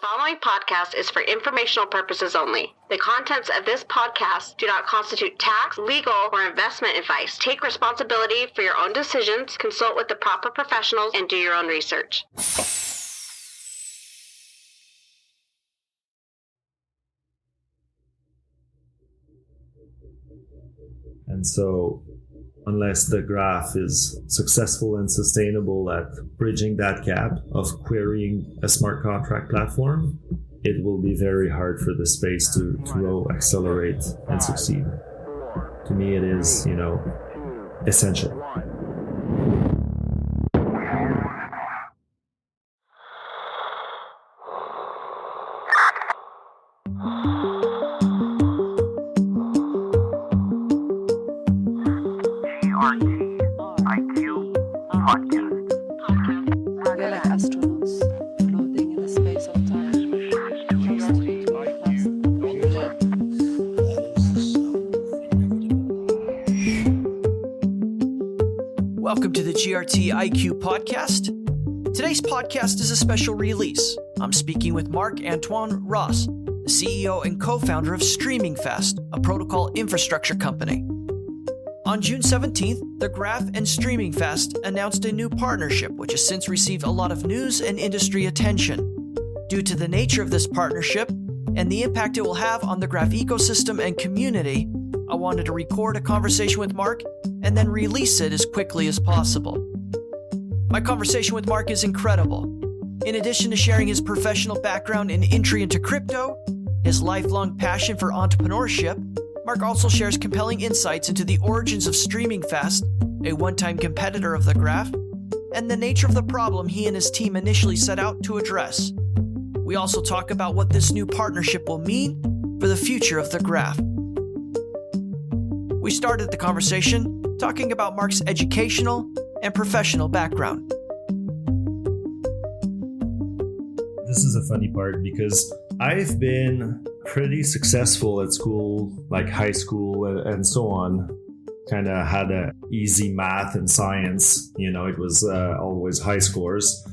following podcast is for informational purposes only. The contents of this podcast do not constitute tax, legal, or investment advice. Take responsibility for your own decisions, consult with the proper professionals, and do your own research. And so, unless the graph is successful and sustainable at bridging that gap of querying a smart contract platform, it will be very hard for the space to grow, accelerate, and succeed. To me, it is, essential. GRTiQ podcast. We're like astronauts floating in the space of time. Welcome to the GRTiQ podcast. Today's podcast is a special release. I'm speaking with Marc-Antoine Ross, the CEO and co-founder of StreamingFast, a protocol infrastructure company. On June 17th, the Graph and StreamingFast announced a new partnership, which has since received a lot of news and industry attention. Due to the nature of this partnership and the impact it will have on the Graph ecosystem and community, I wanted to record a conversation with Marc and then release it as quickly as possible. My conversation with Marc is incredible. In addition to sharing his professional background and entry into crypto, his lifelong passion for entrepreneurship, Marc also shares compelling insights into the origins of StreamingFast, a one-time competitor of the Graph, and the nature of the problem he and his team initially set out to address. We also talk about what this new partnership will mean for the future of the Graph. We started the conversation talking about Marc's educational and professional background. This is a funny part because I've been pretty successful at school, like high school and so on. Kind of had a easy math and science, it was always high scores.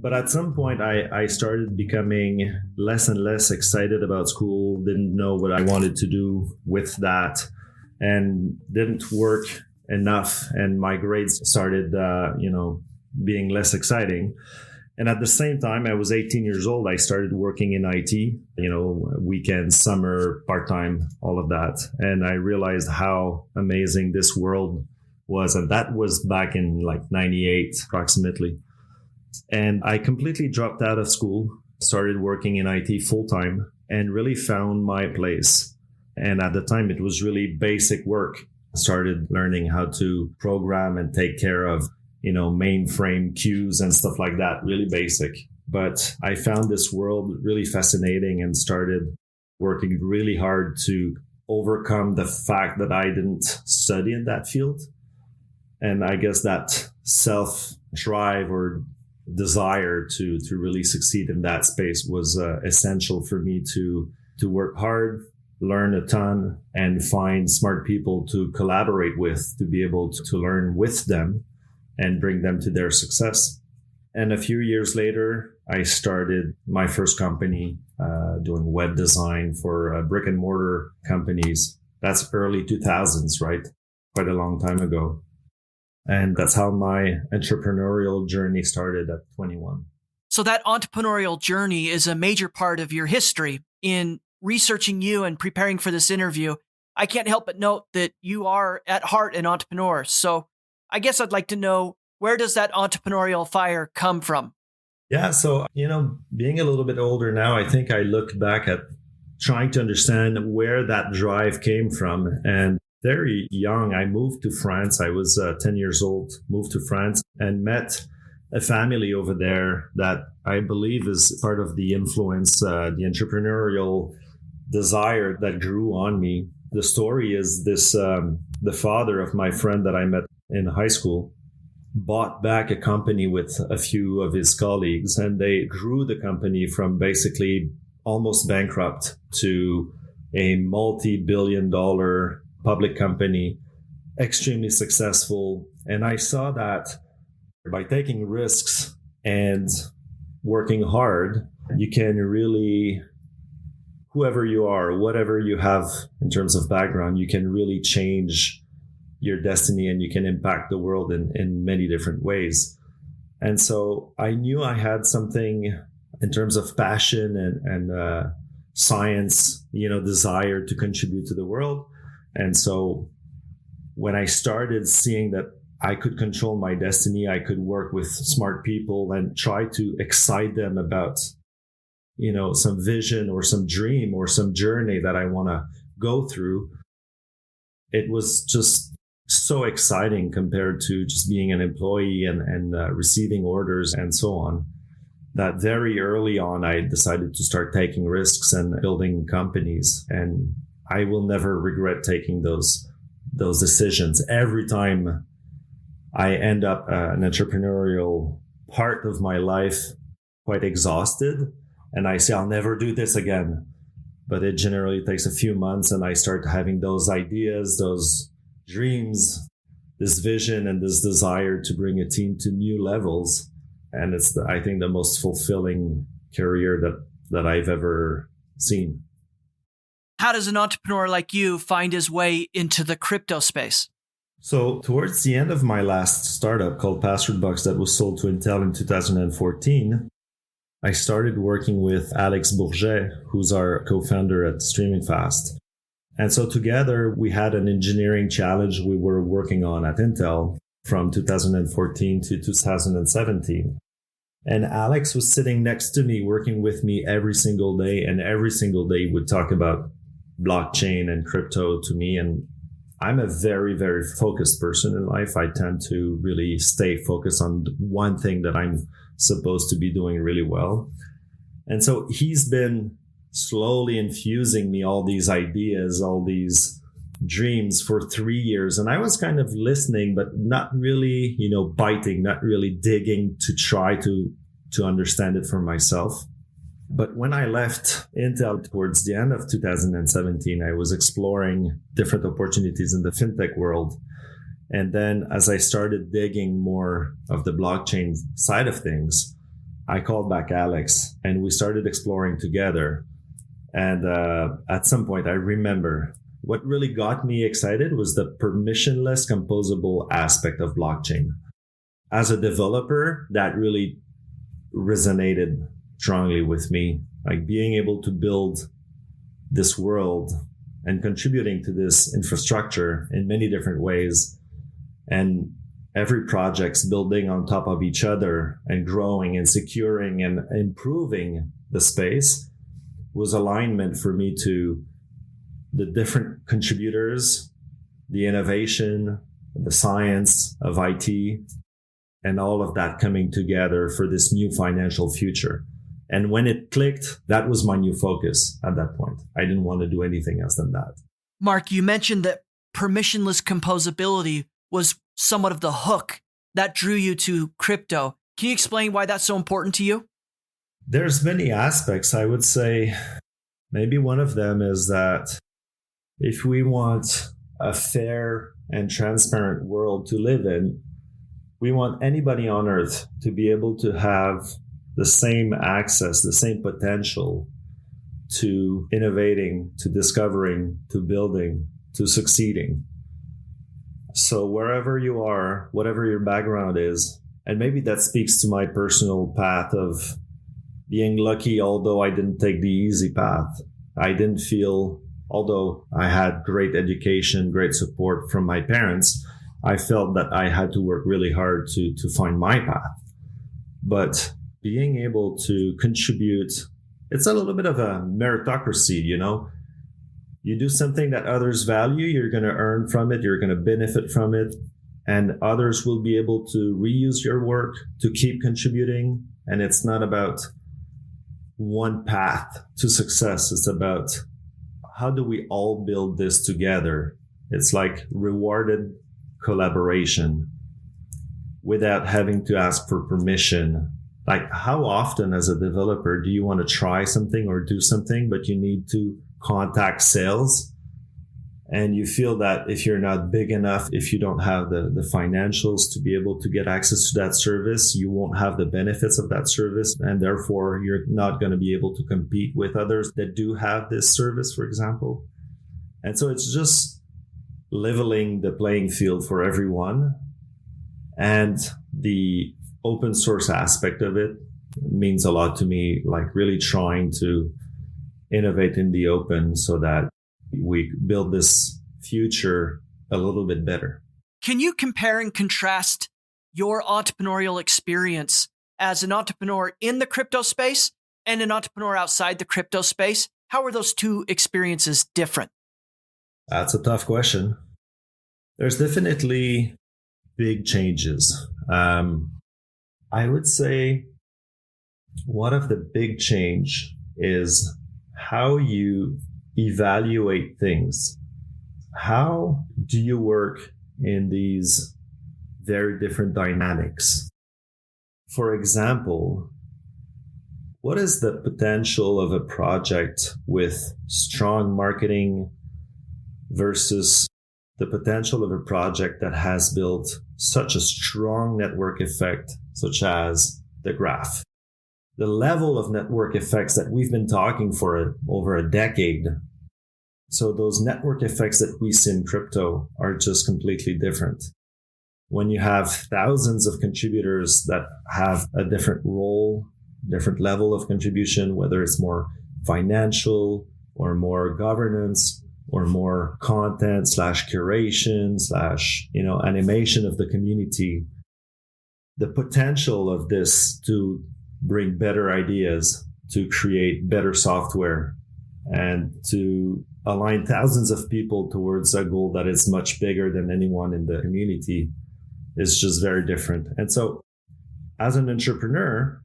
But at some point I started becoming less and less excited about school, didn't know what I wanted to do with that, and didn't work enough, and my grades started being less exciting. And at the same time, I was 18 years old. I started working in IT, weekends, summer, part-time, all of that. And I realized how amazing this world was. And that was back in like 98 approximately. And I completely dropped out of school, started working in IT full-time, and really found my place. And at the time, it was really basic work. I started learning how to program and take care of mainframe queues and stuff like that, really basic. But I found this world really fascinating and started working really hard to overcome the fact that I didn't study in that field. And I guess that self-drive or desire to really succeed in that space was essential for me to work hard, learn a ton, and find smart people to collaborate with, to be able to learn with them and bring them to their success. And a few years later, I started my first company doing web design for brick and mortar companies. That's early 2000s, right? Quite a long time ago. And that's how my entrepreneurial journey started at 21. So that entrepreneurial journey is a major part of your history. In researching you and preparing for this interview, I can't help but note that you are at heart an entrepreneur. So I guess I'd like to know, where does that entrepreneurial fire come from? Yeah, so, being a little bit older now, I think I look back at trying to understand where that drive came from. And very young, I moved to France. I was 10 years old, moved to France and met a family over there that I believe is part of the influence, the entrepreneurial desire that grew on me. The story is this, the father of my friend that I met in high school bought back a company with a few of his colleagues, and they grew the company from basically almost bankrupt to a multi-billion-dollar public company, extremely successful. And I saw that by taking risks and working hard, you can really, whoever you are, whatever you have in terms of background, you can really change your destiny and you can impact the world in many different ways. And so I knew I had something in terms of passion and science, desire to contribute to the world. And so when I started seeing that I could control my destiny, I could work with smart people and try to excite them about, some vision or some dream or some journey that I want to go through. It was just so exciting compared to just being an employee and receiving orders and so on, that very early on, I decided to start taking risks and building companies. And I will never regret taking those decisions. Every time I end up an entrepreneurial part of my life quite exhausted, and I say, I'll never do this again. But it generally takes a few months, and I start having those ideas, those dreams, this vision, and this desire to bring a team to new levels. And it's, I think, the most fulfilling career that I've ever seen. How does an entrepreneur like you find his way into the crypto space? So towards the end of my last startup called Passwordbox that was sold to Intel in 2014, I started working with Alex Bourget, who's our co-founder at StreamingFast. And so together we had an engineering challenge we were working on at Intel from 2014 to 2017. And Alex was sitting next to me, working with me every single day. And every single day would talk about blockchain and crypto to me. And I'm a very, very focused person in life. I tend to really stay focused on one thing that I'm supposed to be doing really well. And so he's been slowly infusing me all these ideas, all these dreams for 3 years. And I was kind of listening, but not really, biting, not really digging to try to understand it for myself. But when I left Intel towards the end of 2017, I was exploring different opportunities in the fintech world. And then as I started digging more of the blockchain side of things, I called back Alex and we started exploring together. And at some point, I remember what really got me excited was the permissionless composable aspect of blockchain. As a developer, that really resonated strongly with me, like being able to build this world and contributing to this infrastructure in many different ways. And every project's building on top of each other and growing and securing and improving the space was alignment for me to the different contributors, the innovation, the science of IT, and all of that coming together for this new financial future. And when it clicked, that was my new focus at that point. I didn't want to do anything else than that. Mark, you mentioned that permissionless composability was somewhat of the hook that drew you to crypto. Can you explain why that's so important to you? There's many aspects. I would say maybe one of them is that if we want a fair and transparent world to live in, we want anybody on earth to be able to have the same access, the same potential to innovating, to discovering, to building, to succeeding. So wherever you are, whatever your background is, and maybe that speaks to my personal path of being lucky, although I didn't take the easy path. I didn't feel, although I had great education, great support from my parents, I felt that I had to work really hard to find my path. But being able to contribute, it's a little bit of a meritocracy, You do something that others value, you're going to earn from it, you're going to benefit from it, and others will be able to reuse your work to keep contributing. And it's not about one path to success. It's about how do we all build this together? It's like rewarded collaboration without having to ask for permission. Like, how often as a developer do you want to try something or do something, but you need to contact sales And you feel that if you're not big enough, if you don't have the financials to be able to get access to that service, you won't have the benefits of that service. And therefore, you're not going to be able to compete with others that do have this service, for example. And so it's just leveling the playing field for everyone. And the open source aspect of it means a lot to me, like really trying to innovate in the open so that we build this future a little bit better. Can you compare and contrast your entrepreneurial experience as an entrepreneur in the crypto space and an entrepreneur outside the crypto space? How are those two experiences different? That's a tough question. There's definitely big changes. I would say one of the big change is how you evaluate things. How do you work in these very different dynamics? For example, what is the potential of a project with strong marketing versus the potential of a project that has built such a strong network effect, such as the Graph? The level of network effects that we've been talking for over a decade. So those network effects that we see in crypto are just completely different. When you have thousands of contributors that have a different role, different level of contribution, whether it's more financial or more governance or more content / curation / animation of the community, the potential of this to bring better ideas, to create better software, and to align thousands of people towards a goal that is much bigger than anyone in the community is just very different. And so as an entrepreneur,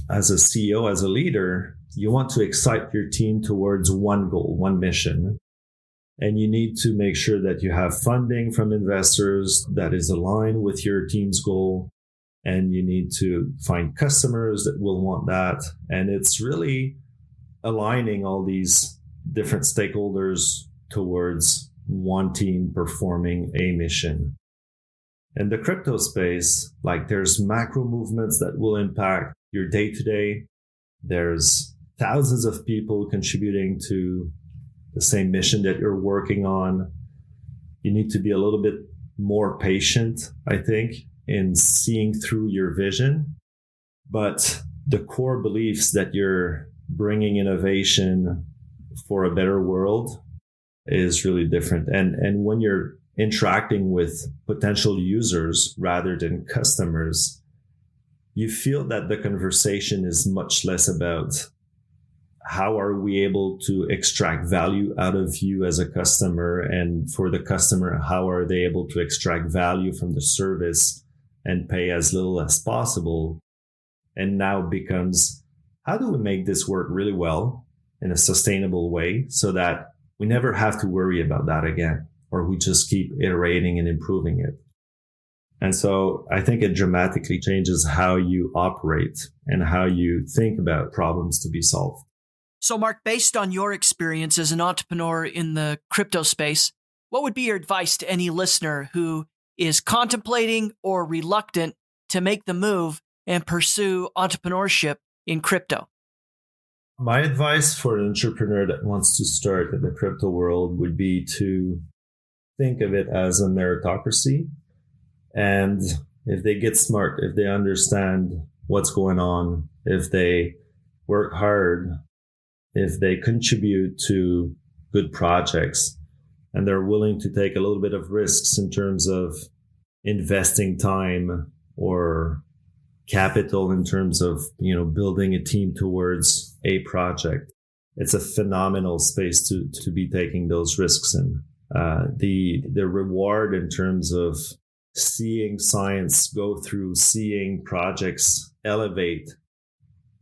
as a CEO, as a leader, you want to excite your team towards one goal, one mission. And you need to make sure that you have funding from investors that is aligned with your team's goal. And you need to find customers that will want that. And it's really aligning all these different stakeholders towards one team performing a mission. In the crypto space, like there's macro movements that will impact your day-to-day. There's thousands of people contributing to the same mission that you're working on. You need to be a little bit more patient, I think, in seeing through your vision, but the core beliefs that you're bringing innovation for a better world is really different. And when you're interacting with potential users rather than customers, you feel that the conversation is much less about how are we able to extract value out of you as a customer, and for the customer, how are they able to extract value from the service and pay as little as possible. And now becomes, how do we make this work really well in a sustainable way so that we never have to worry about that again, or we just keep iterating and improving it. And so I think it dramatically changes how you operate and how you think about problems to be solved. So Marc, based on your experience as an entrepreneur in the crypto space, what would be your advice to any listener who is contemplating or reluctant to make the move and pursue entrepreneurship in crypto? My advice for an entrepreneur that wants to start in the crypto world would be to think of it as a meritocracy. And if they get smart, if they understand what's going on, if they work hard, if they contribute to good projects, and they're willing to take a little bit of risks in terms of investing time or capital in terms of, building a team towards a project, it's a phenomenal space to be taking those risks in. The reward in terms of seeing science go through, seeing projects elevate,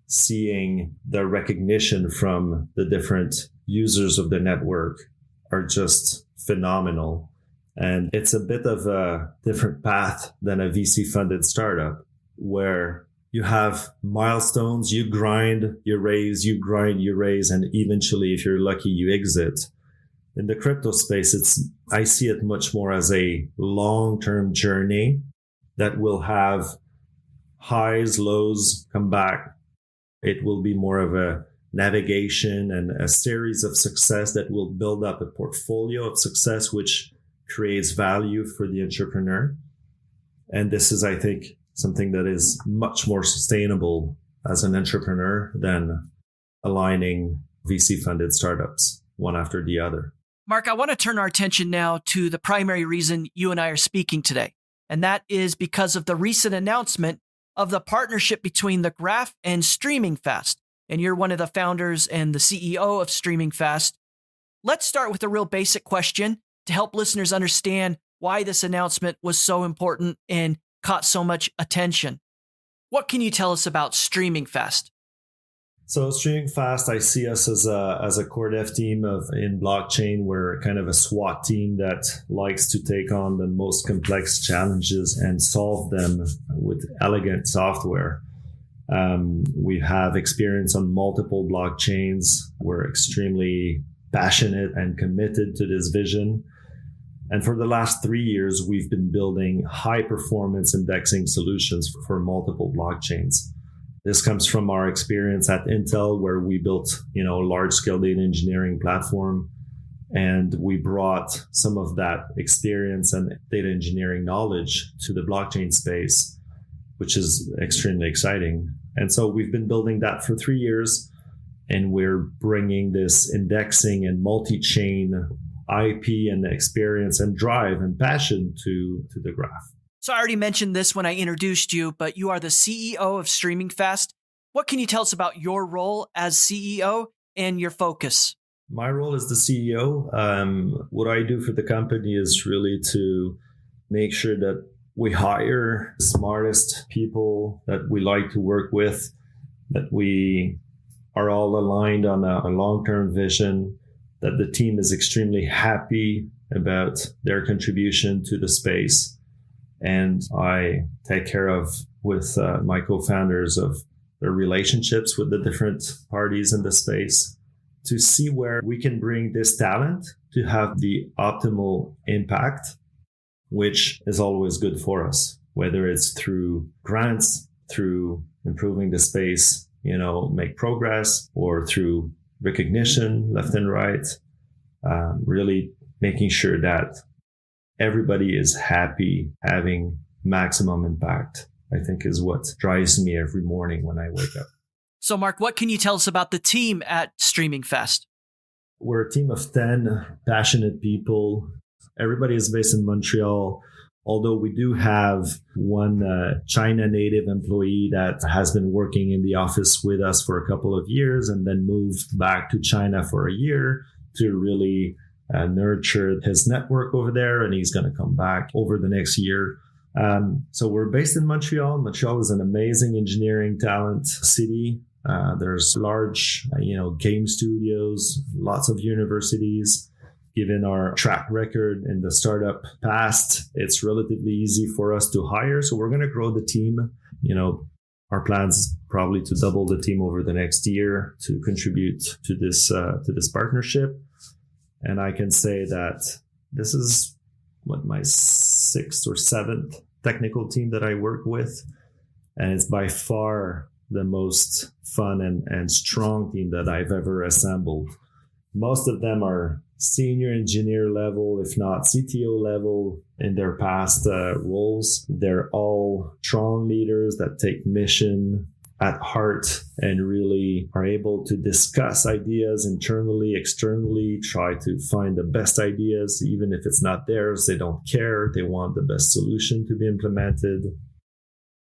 seeing the recognition from the different users of the network are just phenomenal. And it's a bit of a different path than a VC funded startup where you have milestones, you grind, you raise, you grind, you raise, and eventually, if you're lucky, you exit. In the crypto space, I see it much more as a long-term journey that will have highs, lows, come back. It will be more of a navigation and a series of success that will build up a portfolio of success, which creates value for the entrepreneur. And this is, I think, something that is much more sustainable as an entrepreneur than aligning VC-funded startups one after the other. Marc, I want to turn our attention now to the primary reason you and I are speaking today. And that is because of the recent announcement of the partnership between the Graph and StreamingFast. And you're one of the founders and the CEO of StreamingFast. Let's start with a real basic question to help listeners understand why this announcement was so important and caught so much attention. What can you tell us about StreamingFast? So StreamingFast, I see us as a core dev team in blockchain. We're kind of a SWAT team that likes to take on the most complex challenges and solve them with elegant software. We have experience on multiple blockchains. We're extremely passionate and committed to this vision. And for the last 3 years, we've been building high performance indexing solutions for multiple blockchains. This comes from our experience at Intel, where we built, a large-scale data engineering platform, and we brought some of that experience and data engineering knowledge to the blockchain space, which is extremely exciting. And so we've been building that for 3 years, and we're bringing this indexing and multi-chain IP and experience and drive and passion to the Graph. So I already mentioned this when I introduced you, but you are the CEO of StreamingFast. What can you tell us about your role as CEO and your focus? My role as the CEO, what I do for the company is really to make sure that we hire the smartest people that we like to work with, that we are all aligned on a long-term vision, that the team is extremely happy about their contribution to the space. And I take care of, with my co-founders, of their relationships with the different parties in the space to see where we can bring this talent to have the optimal impact, which is always good for us, whether it's through grants, through improving the space, make progress, or through recognition left and right, really making sure that everybody is happy, having maximum impact, I think is what drives me every morning when I wake up. So Marc, what can you tell us about the team at StreamingFast? We're a team of 10 passionate people. Everybody is based in Montreal, although we do have one China native employee that has been working in the office with us for a couple of years and then moved back to China for a year to really nurture his network over there, and he's going to come back over the next year. So we're based in Montreal. Montreal is an amazing engineering talent city. There's large, game studios, lots of universities. Given our track record in the startup past, it's relatively easy for us to hire. So we're going to grow the team. Our plans probably to double the team over the next year to contribute to this partnership. And I can say that this is my 6th or 7th technical team that I work with. And it's by far the most fun and strong team that I've ever assembled. Most of them are senior engineer level, if not CTO level in their past roles. They're all strong leaders that take mission at heart and really are able to discuss ideas internally, externally, try to find the best ideas. Even if it's not theirs, they don't care. They want the best solution to be implemented.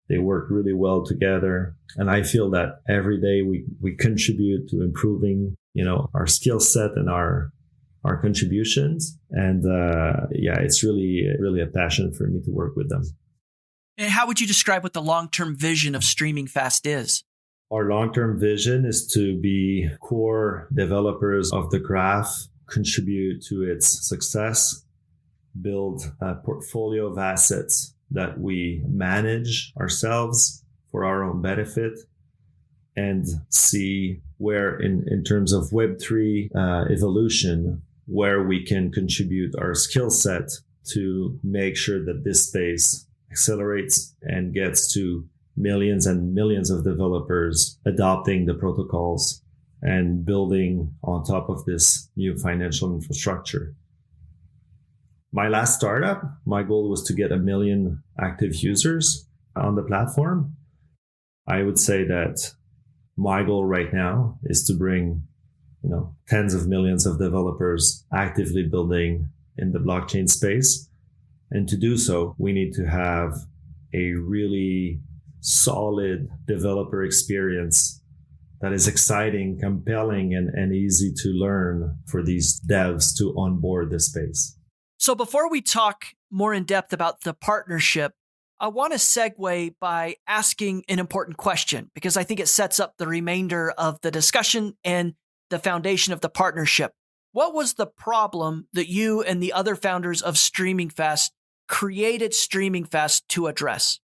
They work really well together. And I feel that every day we contribute to improving, our skill set and our contributions. And it's really a passion for me to work with them. And how would you describe what the long-term vision of StreamingFast is? Our long-term vision is to be core developers of the Graph, contribute to its success, build a portfolio of assets that we manage ourselves for our own benefit, and see where in terms of Web3 evolution, where we can contribute our skill set to make sure that this space accelerates and gets to millions and millions of developers adopting the protocols and building on top of this new financial infrastructure. My last startup, my goal was to get 1 million active users on the platform. I would say that my goal right now is to bring, tens of millions of developers actively building in the blockchain space. And to do so, we need to have a really solid developer experience that is exciting, compelling, and easy to learn for these devs to onboard the space. So before we talk more in depth about the partnership, I want to segue by asking an important question because I think it sets up the remainder of the discussion and the foundation of the partnership. What was the problem that you and the other founders of StreamingFast created StreamingFast to address?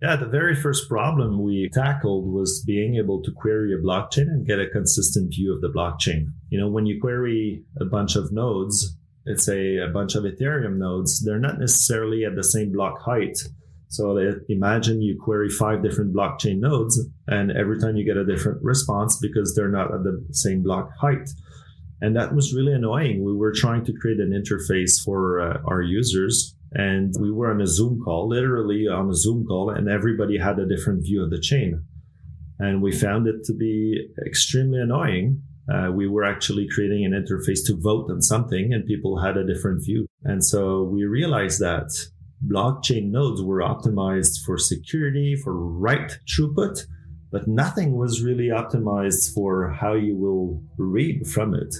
Yeah, the very first problem we tackled was being able to query a blockchain and get a consistent view of the blockchain. When you query a bunch of nodes, let's say a bunch of Ethereum nodes, they're not necessarily at the same block height. So imagine you query 5 different blockchain nodes, and every time you get a different response because they're not at the same block height. And that was really annoying. We were trying to create an interface for our users, and we were on a Zoom call, literally on a Zoom call, and everybody had a different view of the chain. And we found it to be extremely annoying. We were actually creating an interface to vote on something, and people had a different view. And so we realized that blockchain nodes were optimized for security, for write throughput, but nothing was really optimized for how you will read from it.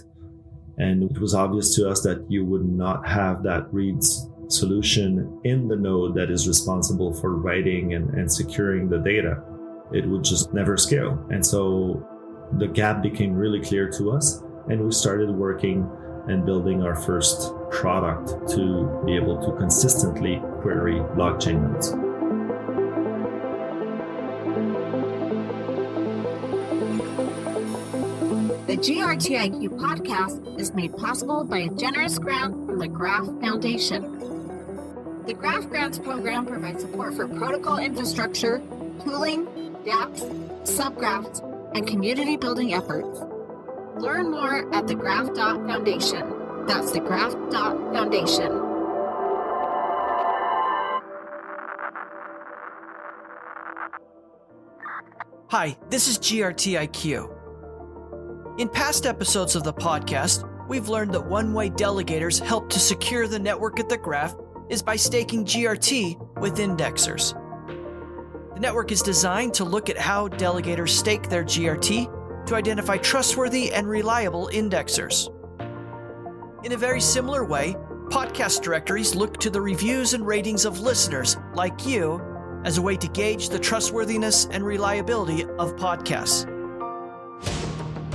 And it was obvious to us that you would not have that reads solution in the node that is responsible for writing and securing the data. It would just never scale. And so the gap became really clear to us, and we started working and building our first product to be able to consistently query blockchain nodes. The GRTiQ podcast is made possible by a generous grant from the Graph Foundation. The Graph Grants program provides support for protocol infrastructure, tooling, dApps, subgraphs, and community building efforts. Learn more at thegraph.foundation. That's thegraph.foundation. Hi, this is GRTiQ. In past episodes of the podcast, we've learned that one way delegators help to secure the network at the Graph is by staking GRT with indexers. The network is designed to look at how delegators stake their GRT to identify trustworthy and reliable indexers. In a very similar way, podcast directories look to the reviews and ratings of listeners like you as a way to gauge the trustworthiness and reliability of podcasts.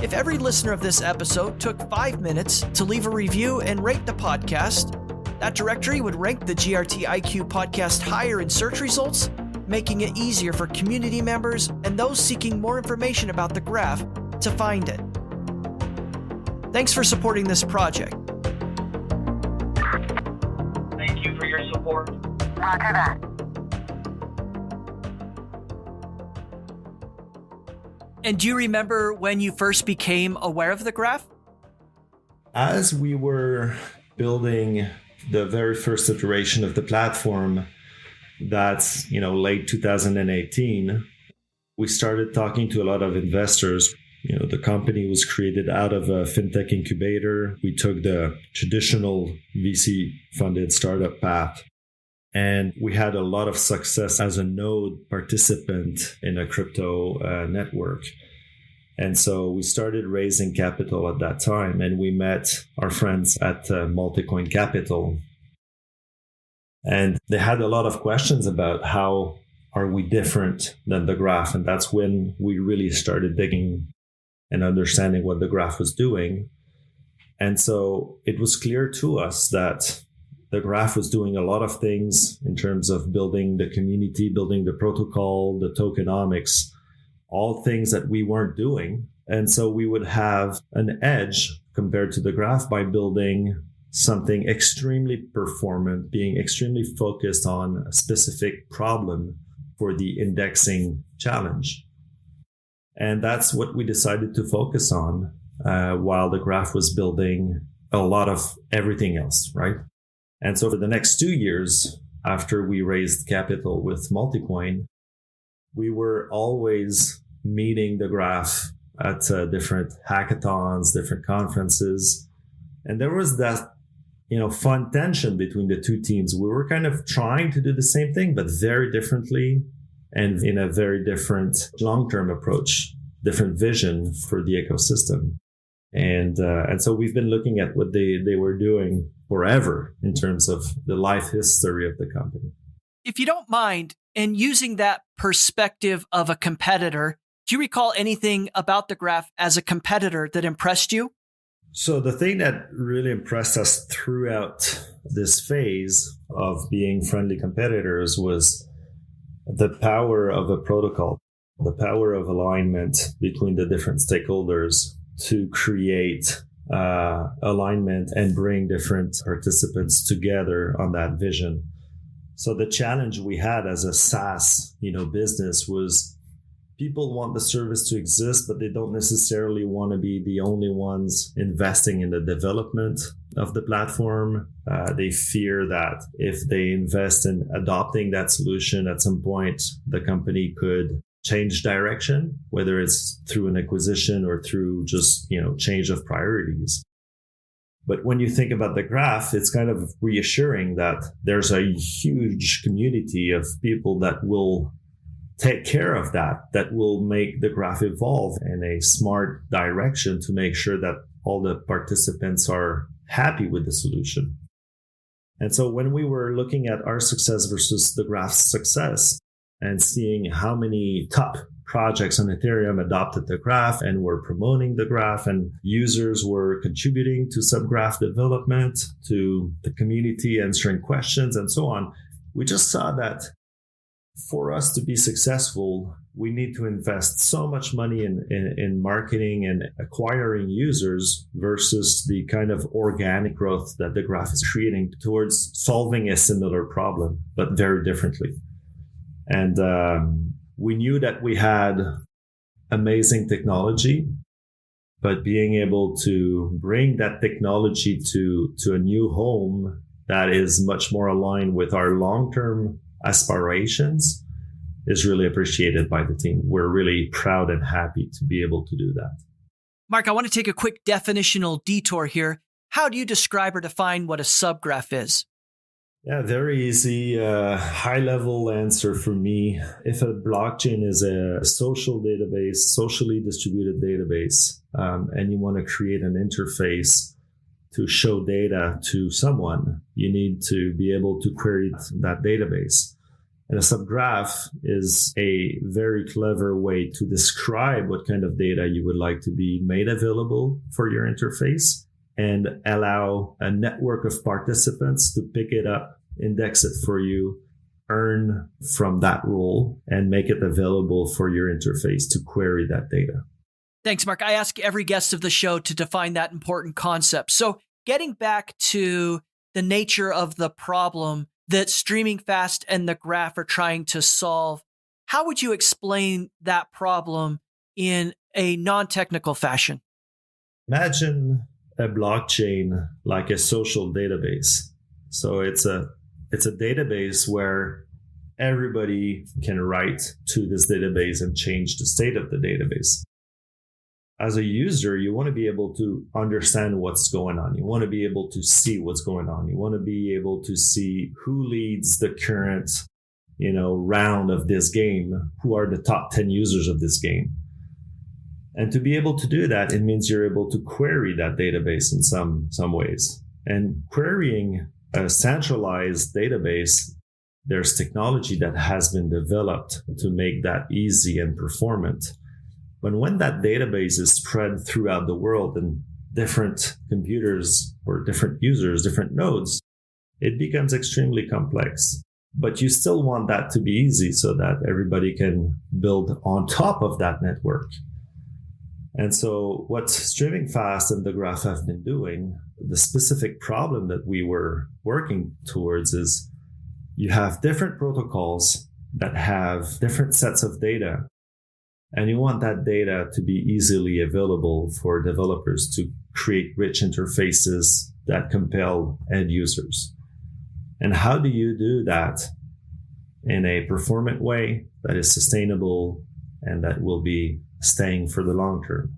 If every listener of this episode took 5 minutes to leave a review and rate the podcast, that directory would rank the GRTiQ podcast higher in search results, making it easier for community members and those seeking more information about the Graph to find it. Thanks for supporting this project. Thank you for your support. Roger that. And do you remember when you first became aware of the Graph? As we were building the very first iteration of the platform, that's late 2018, we started talking to a lot of investors. The company was created out of a fintech incubator. We took the traditional VC-funded startup path, and we had a lot of success as a node participant in a crypto network. And so we started raising capital at that time, and we met our friends at Multicoin Capital. And they had a lot of questions about how are we different than the Graph? And that's when we really started digging and understanding what the Graph was doing. And so it was clear to us that the Graph was doing a lot of things in terms of building the community, building the protocol, the tokenomics, all things that we weren't doing. And so we would have an edge compared to the graph by building something extremely performant, being extremely focused on a specific problem for the indexing challenge. And that's what we decided to focus on while the graph was building a lot of everything else, right? And so for the next 2 years, after we raised capital with Multicoin, we were always meeting the graph at different hackathons, different conferences. And there was that, fun tension between the two teams. We were kind of trying to do the same thing, but very differently and in a very different long-term approach, different vision for the ecosystem. And so we've been looking at what they were doing forever in terms of the life history of the company. If you don't mind, and using that perspective of a competitor, do you recall anything about the graph as a competitor that impressed you? So the thing that really impressed us throughout this phase of being friendly competitors was the power of a protocol, the power of alignment between the different stakeholders to create alignment and bring different participants together on that vision. So the challenge we had as a SaaS, business was people want the service to exist, but they don't necessarily want to be the only ones investing in the development of the platform. They fear that if they invest in adopting that solution, at some point, the company could change direction, whether it's through an acquisition or through just, change of priorities. But when you think about the graph, it's kind of reassuring that there's a huge community of people that will take care of that will make the graph evolve in a smart direction to make sure that all the participants are happy with the solution. And so when we were looking at our success versus the graph's success and seeing how many top projects on Ethereum adopted the graph and were promoting the graph and users were contributing to some graph development, to the community answering questions and so on, we just saw that for us to be successful, we need to invest so much money in marketing and acquiring users versus the kind of organic growth that the graph is creating towards solving a similar problem, but very differently. And we knew that we had amazing technology, but being able to bring that technology to a new home that is much more aligned with our long-term aspirations is really appreciated by the team. We're really proud and happy to be able to do that. Mark, I want to take a quick definitional detour here. How do you describe or define what a subgraph is? Yeah, very easy, high-level answer for me. If a blockchain is a social database, socially distributed database, and you want to create an interface to show data to someone, you need to be able to query that database. And a subgraph is a very clever way to describe what kind of data you would like to be made available for your interface and allow a network of participants to pick it up, index it for you, earn from that role, and make it available for your interface to query that data. Thanks, Mark. I ask every guest of the show to define that important concept. So getting back to the nature of the problem that StreamingFast and the graph are trying to solve, how would you explain that problem in a non-technical fashion? Imagine a blockchain like a social database. So it's a database where everybody can write to this database and change the state of the database. As a user, you want to be able to understand what's going on. You want to be able to see what's going on. You want to be able to see who leads the current, round of this game, who are the top 10 users of this game. And to be able to do that, it means you're able to query that database in some ways. And querying a centralized database, there's technology that has been developed to make that easy and performant. But when that database is spread throughout the world in different computers or different users, different nodes, it becomes extremely complex. But you still want that to be easy so that everybody can build on top of that network. And so what StreamingFast and the Graph have been doing, the specific problem that we were working towards is you have different protocols that have different sets of data, and you want that data to be easily available for developers to create rich interfaces that compel end users. And how do you do that in a performant way that is sustainable and that will be staying for the long term?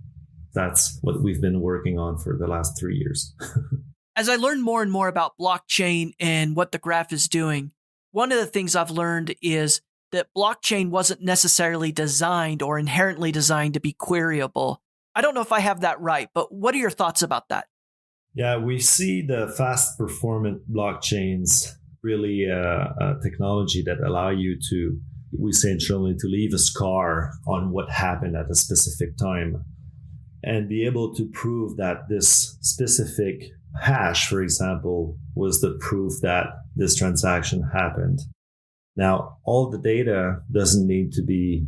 That's what we've been working on for the last 3 years. As I learn more and more about blockchain and what the Graph is doing, one of the things I've learned is that blockchain wasn't necessarily designed or inherently designed to be queryable. I don't know if I have that right, but what are your thoughts about that? Yeah, we see the fast performant blockchains really a technology that allow you to, we say internally, to leave a scar on what happened at a specific time and be able to prove that this specific hash, for example, was the proof that this transaction happened. Now, all the data doesn't need to be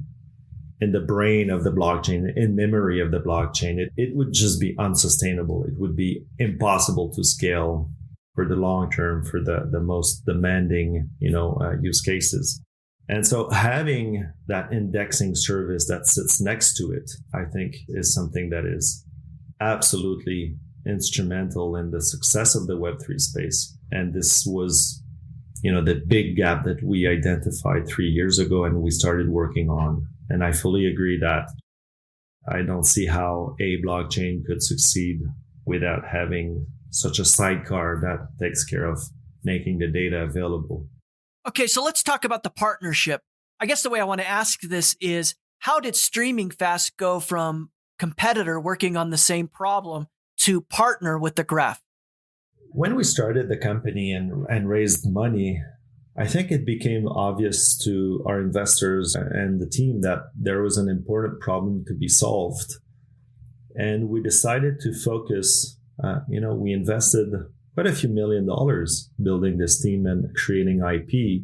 in the brain of the blockchain, in memory of the blockchain. It would just be unsustainable. It would be impossible to scale for the long term for the most demanding, use cases. And so having that indexing service that sits next to it, I think, is something that is absolutely instrumental in the success of the Web3 space. And this was, the big gap that we identified 3 years ago and we started working on. And I fully agree that I don't see how a blockchain could succeed without having such a sidecar that takes care of making the data available. Okay, so let's talk about the partnership. I guess the way I want to ask this is, how did StreamingFast go from competitor working on the same problem to partner with the Graph? When we started the company and raised money, I think it became obvious to our investors and the team that there was an important problem to be solved. And we decided to focus, we invested quite a few $1 million building this team and creating IP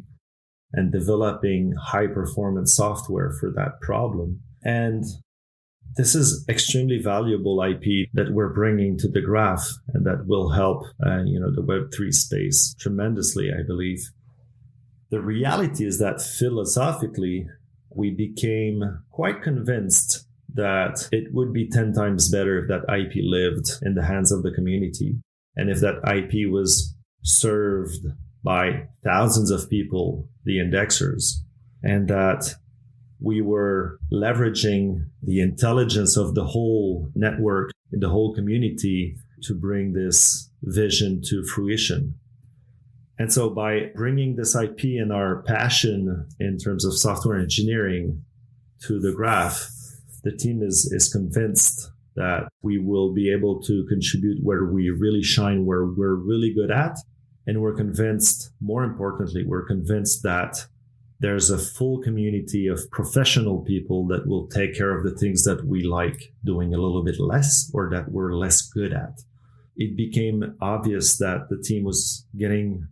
and developing high performance software for that problem. And this is extremely valuable IP that we're bringing to the Graph and that will help, the Web3 space tremendously, I believe. The reality is that philosophically, we became quite convinced that it would be 10 times better if that IP lived in the hands of the community. And if that IP was served by thousands of people, the indexers, and that we were leveraging the intelligence of the whole network, the whole community to bring this vision to fruition. And so by bringing this IP and our passion in terms of software engineering to the Graph, the team is convinced that we will be able to contribute where we really shine, where we're really good at. And we're convinced, more importantly, that there's a full community of professional people that will take care of the things that we like doing a little bit less or that we're less good at. It became obvious that the team was getting,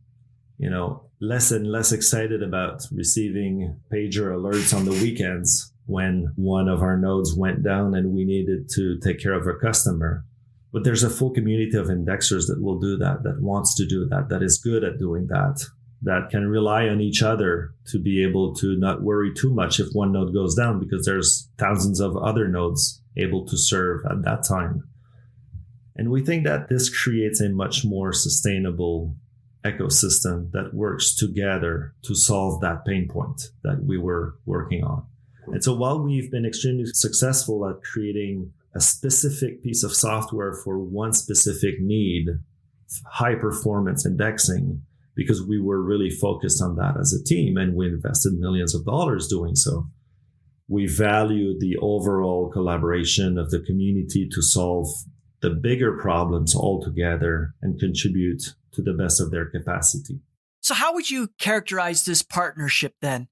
less and less excited about receiving pager alerts on the weekends when one of our nodes went down and we needed to take care of a customer. But there's a full community of indexers that will do that wants to do that is good at doing that can rely on each other to be able to not worry too much if one node goes down because there's thousands of other nodes able to serve at that time. And we think that this creates a much more sustainable ecosystem that works together to solve that pain point that we were working on. And so while we've been extremely successful at creating a specific piece of software for one specific need, high performance indexing, because we were really focused on that as a team and we invested millions of dollars doing so, we value the overall collaboration of the community to solve the bigger problems all together and contribute to the best of their capacity. So how would you characterize this partnership then?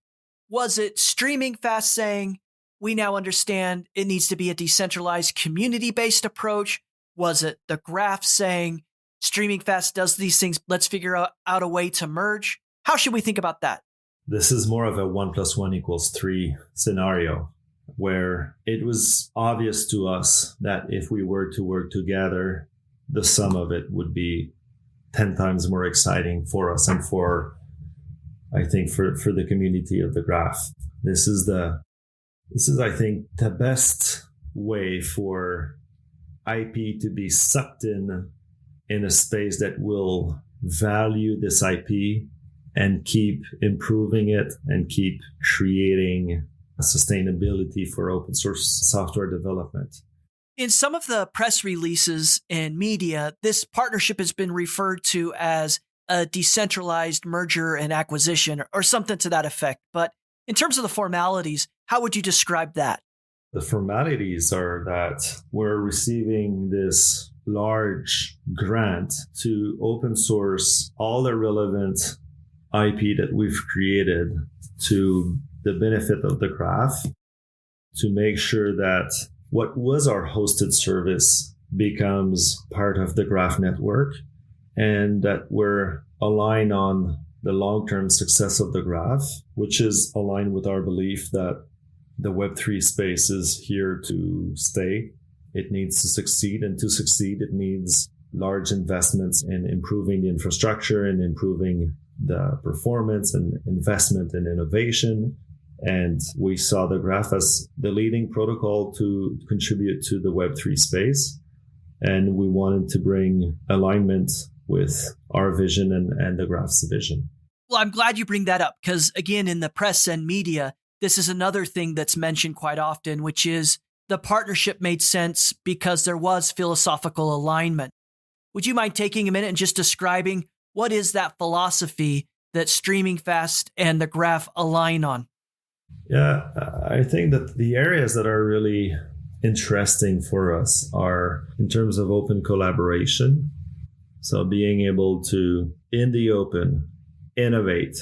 Was it StreamingFast saying, we now understand it needs to be a decentralized community-based approach? Was it the Graph saying, StreamingFast does these things, let's figure out a way to merge? How should we think about that? This is more of a 1 + 1 = 3 scenario. where it was obvious to us that if we were to work together, the sum of it would be 10 times more exciting for us and for the community of the graph. This is, I think, the best way for IP to be sucked in a space that will value this IP and keep improving it and keep creating sustainability for open source software development. In some of the press releases and media, this partnership has been referred to as a decentralized merger and acquisition or something to that effect. But in terms of the formalities, how would you describe that? The formalities are that we're receiving this large grant to open source all the relevant IP that we've created to the benefit of the graph, to make sure that what was our hosted service becomes part of the graph network, and that we're aligned on the long-term success of the graph, which is aligned with our belief that the Web3 space is here to stay. It needs to succeed, and to succeed, it needs large investments in improving the infrastructure and improving the performance and investment in innovation. And we saw the graph as the leading protocol to contribute to the Web3 space. And we wanted to bring alignment with our vision and the graph's vision. Well, I'm glad you bring that up because, again, in the press and media, this is another thing that's mentioned quite often, which is the partnership made sense because there was philosophical alignment. Would you mind taking a minute and just describing what is that philosophy that StreamingFast and the graph align on? Yeah, I think that the areas that are really interesting for us are in terms of open collaboration. So being able to, in the open, innovate,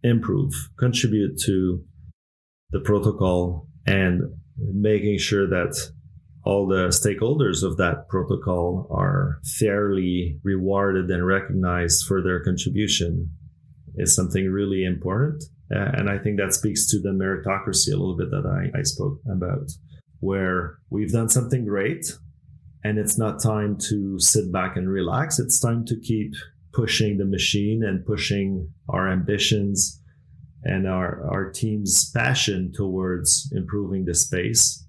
improve, contribute to the protocol, and making sure that all the stakeholders of that protocol are fairly rewarded and recognized for their contribution is something really important. And I think that speaks to the meritocracy a little bit that I spoke about, where we've done something great and it's not time to sit back and relax. It's time to keep pushing the machine and pushing our ambitions and our team's passion towards improving the space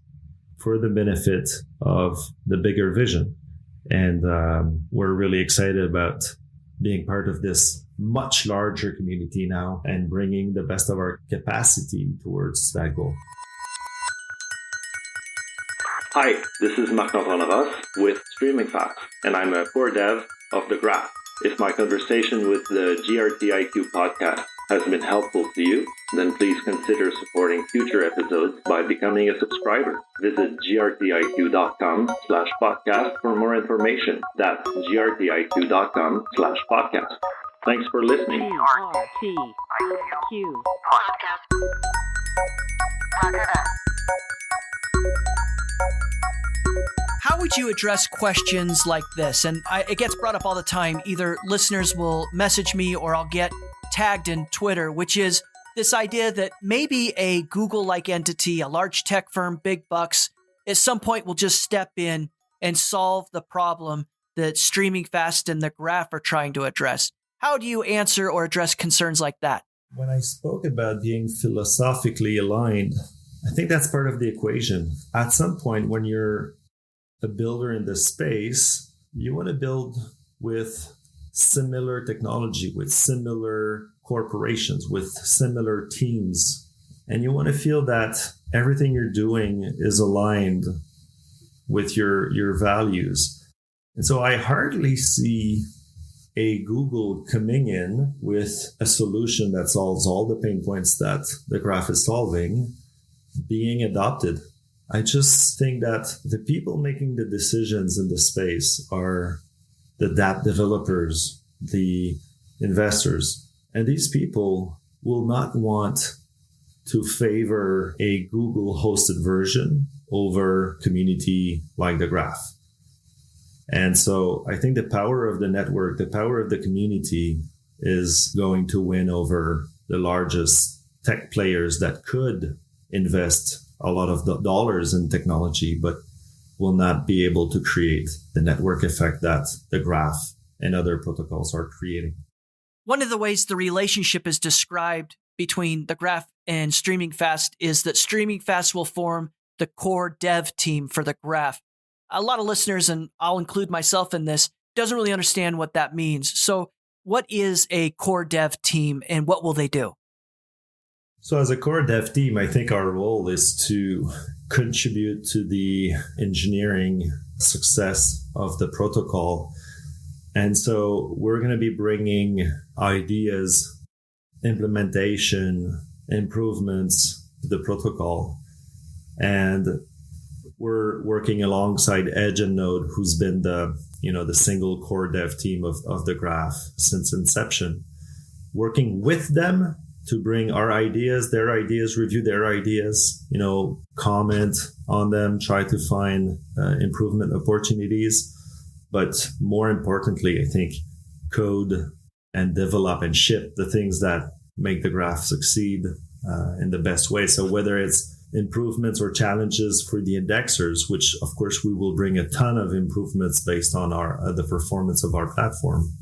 for the benefit of the bigger vision. And we're really excited about being part of this much larger community now and bringing the best of our capacity towards that goal. Hi, this is Marc-Antoine Ross with StreamingFast, and I'm a core dev of the Graph. If my conversation with the GRTiQ podcast has been helpful to you, then please consider supporting future episodes by becoming a subscriber. Visit grtiq.com/podcast for more information. That's grtiq.com/podcast. Thanks for listening. GRTiQ How would you address questions like this? And it gets brought up all the time. Either listeners will message me or I'll get tagged in Twitter, which is this idea that maybe a Google-like entity, a large tech firm, big bucks, at some point will just step in and solve the problem that StreamingFast and the Graph are trying to address. How do you answer or address concerns like that? When I spoke about being philosophically aligned, I think that's part of the equation. At some point, when you're a builder in this space, you want to build with similar technology, with similar corporations, with similar teams. And you want to feel that everything you're doing is aligned with your values. And so I hardly see a Google coming in with a solution that solves all the pain points that the Graph is solving being adopted. I just think that the people making the decisions in the space are the dApp developers, the investors, and these people will not want to favor a Google hosted version over community like the Graph. And so I think the power of the network, the power of the community is going to win over the largest tech players that could invest a lot of the dollars in technology, but will not be able to create the network effect that the graph and other protocols are creating. One of the ways the relationship is described between the Graph and StreamingFast is that StreamingFast will form the core dev team for the Graph. A lot of listeners, and I'll include myself in this, doesn't really understand what that means. So what is a core dev team and what will they do? So as a core dev team, I think our role is to contribute to the engineering success of the protocol. And so we're going to be bringing ideas, implementation, improvements to the protocol. And we're working alongside Edge and Node, who's been the single core dev team of the Graph since inception, working with them to bring our ideas, their ideas, review their ideas, comment on them, try to find improvement opportunities. But more importantly, I think code and develop and ship the things that make the Graph succeed in the best way. So whether it's improvements or challenges for the indexers, which of course we will bring a ton of improvements based on the performance of our platform,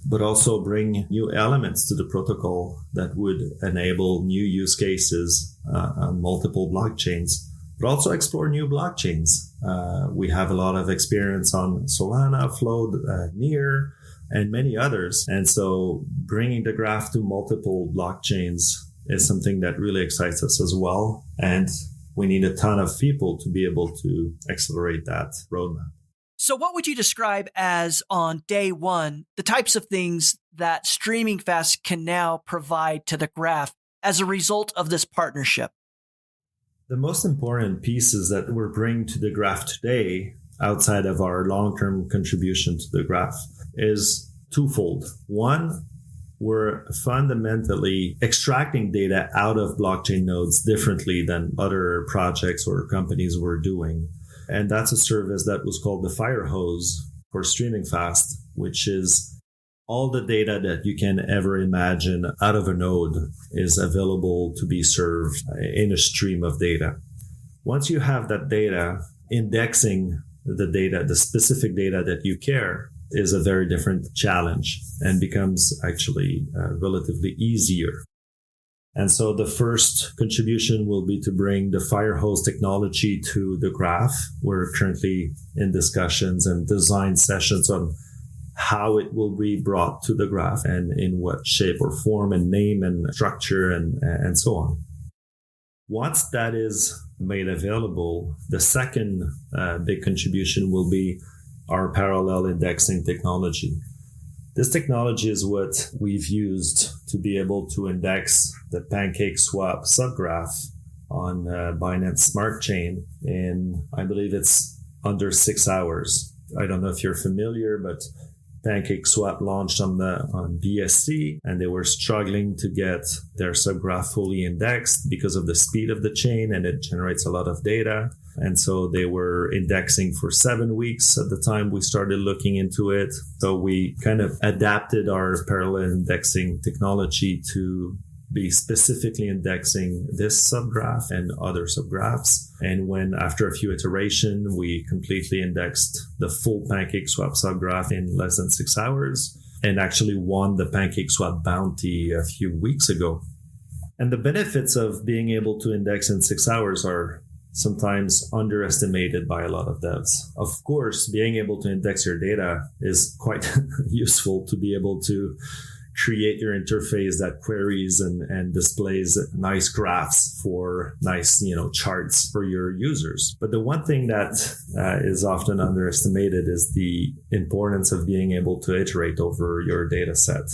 but also bring new elements to the protocol that would enable new use cases on multiple blockchains, but also explore new blockchains. We have a lot of experience on Solana, Flow, Near, and many others. And so bringing the Graph to multiple blockchains is something that really excites us as well. And we need a ton of people to be able to accelerate that roadmap. So what would you describe as, on day one, the types of things that StreamingFast can now provide to the Graph as a result of this partnership? The most important pieces that we're bringing to the Graph today, outside of our long-term contribution to the Graph, is twofold. One, we're fundamentally extracting data out of blockchain nodes differently than other projects or companies were doing. And that's a service that was called the Fire Hose for StreamingFast, which is all the data that you can ever imagine out of a node is available to be served in a stream of data. Once you have that data, indexing the data, the specific data that you care, is a very different challenge and becomes actually relatively easier. And so the first contribution will be to bring the Firehose technology to the Graph. We're currently in discussions and design sessions on how it will be brought to the Graph and in what shape or form and name and structure and so on. Once that is made available, the second big contribution will be our parallel indexing technology. This technology is what we've used to be able to index the PancakeSwap subgraph on Binance Smart Chain in, I believe it's under 6 hours. I don't know if you're familiar, but PancakeSwap launched on BSC, and they were struggling to get their subgraph fully indexed because of the speed of the chain, and it generates a lot of data. And so they were indexing for 7 weeks at the time we started looking into it. So we kind of adapted our parallel indexing technology to be specifically indexing this subgraph and other subgraphs. And when after a few iterations, we completely indexed the full PancakeSwap subgraph in less than 6 hours and actually won the PancakeSwap bounty a few weeks ago. And the benefits of being able to index in 6 hours are sometimes underestimated by a lot of devs. Of course, being able to index your data is quite useful to be able to create your interface that queries and displays nice graphs for nice, charts for your users. But the one thing that is often underestimated is the importance of being able to iterate over your data set.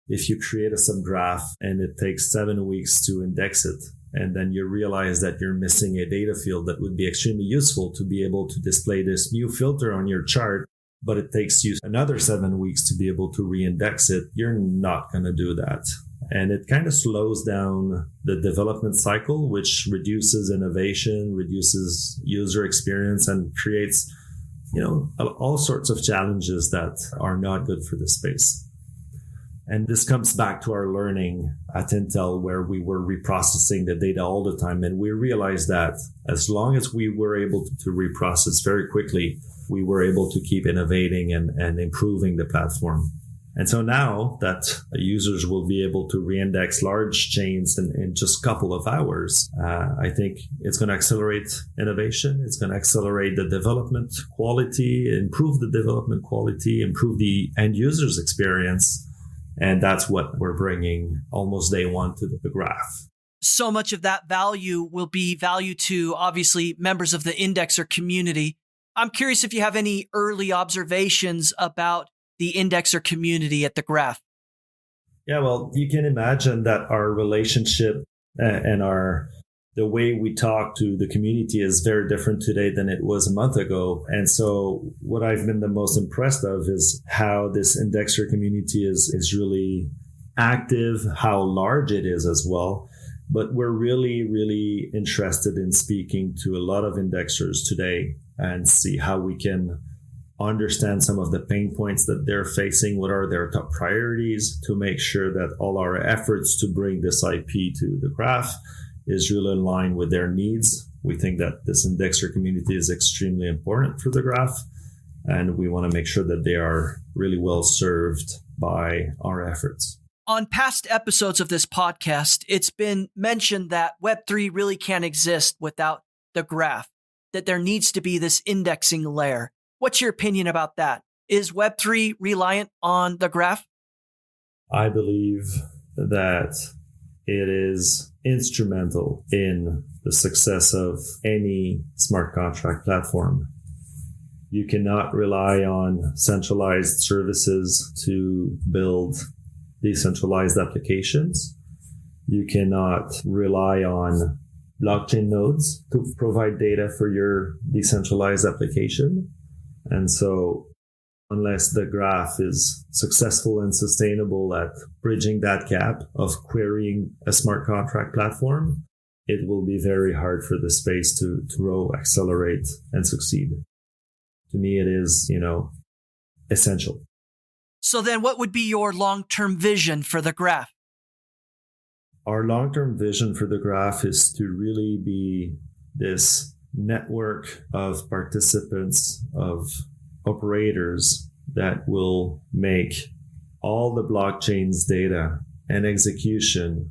If you create a subgraph and it takes 7 weeks to index it, and then you realize that you're missing a data field that would be extremely useful to be able to display this new filter on your chart, but it takes you another 7 weeks to be able to re-index it, you're not going to do that. And it kind of slows down the development cycle, which reduces innovation, reduces user experience, and creates, all sorts of challenges that are not good for the space. And this comes back to our learning at Intel, where we were reprocessing the data all the time. And we realized that as long as we were able to reprocess very quickly, we were able to keep innovating and improving the platform. And so now that users will be able to reindex large chains in just a couple of hours, I think it's going to accelerate innovation. It's going to accelerate the development quality, improve the development quality, improve the end user's experience. And that's what we're bringing almost day one to the Graph. So much of that value will be value to, obviously, members of the indexer community. I'm curious if you have any early observations about the indexer community at the Graph. Yeah, well, you can imagine that our relationship and the way we talk to the community is very different today than it was a month ago. And so what I've been the most impressed of is how this indexer community is really active, how large it is as well. But we're really, really interested in speaking to a lot of indexers today and see how we can understand some of the pain points that they're facing, what are their top priorities, to make sure that all our efforts to bring this IP to the Graph is really in line with their needs. We think that this indexer community is extremely important for the Graph, and we want to make sure that they are really well served by our efforts. On past episodes of this podcast, it's been mentioned that Web3 really can't exist without the Graph, that there needs to be this indexing layer. What's your opinion about that? Is Web3 reliant on the Graph? I believe that it is instrumental in the success of any smart contract platform. You cannot rely on centralized services to build decentralized applications. You cannot rely on blockchain nodes to provide data for your decentralized application. And so unless the Graph is successful and sustainable at bridging that gap of querying a smart contract platform, it will be very hard for the space to grow, accelerate, and succeed. To me, it is, essential. So then what would be your long-term vision for the Graph? Our long-term vision for the Graph is to really be this network of participants, of operators that will make all the blockchain's data and execution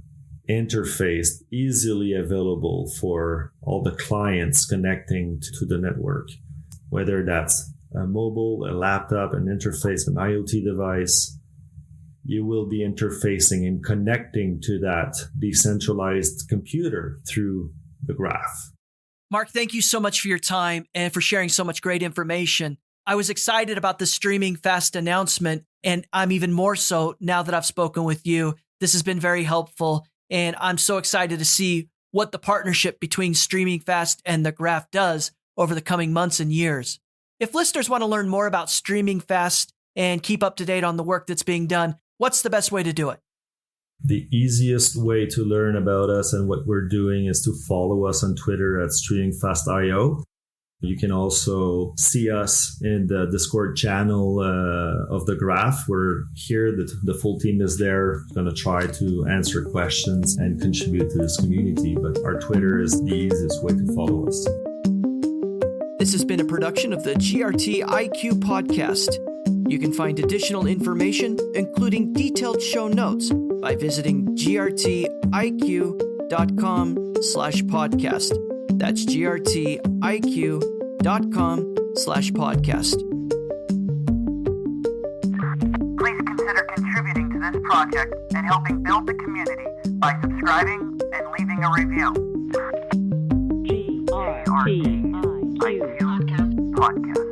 interfaced, easily available for all the clients connecting to the network, whether that's a mobile, a laptop, an interface, an IoT device. You will be interfacing and connecting to that decentralized computer through the Graph. Mark, thank you so much for your time and for sharing so much great information. I was excited about the StreamingFast announcement, and I'm even more so now that I've spoken with you. This has been very helpful, and I'm so excited to see what the partnership between StreamingFast and the Graph does over the coming months and years. If listeners want to learn more about StreamingFast and keep up to date on the work that's being done, what's the best way to do it? The easiest way to learn about us and what we're doing is to follow us on Twitter at StreamingFast.io. You can also see us in the Discord channel of the Graph. We're here, the full team is there, going to try to answer questions and contribute to this community. But our Twitter is the easiest way to follow us. This has been a production of the GRTiQ podcast. You can find additional information, including detailed show notes, by visiting grtiq.com/podcast. That's grtiq.com/podcast. Please consider contributing to this project and helping build the community by subscribing and leaving a review. GRTiQ Podcast.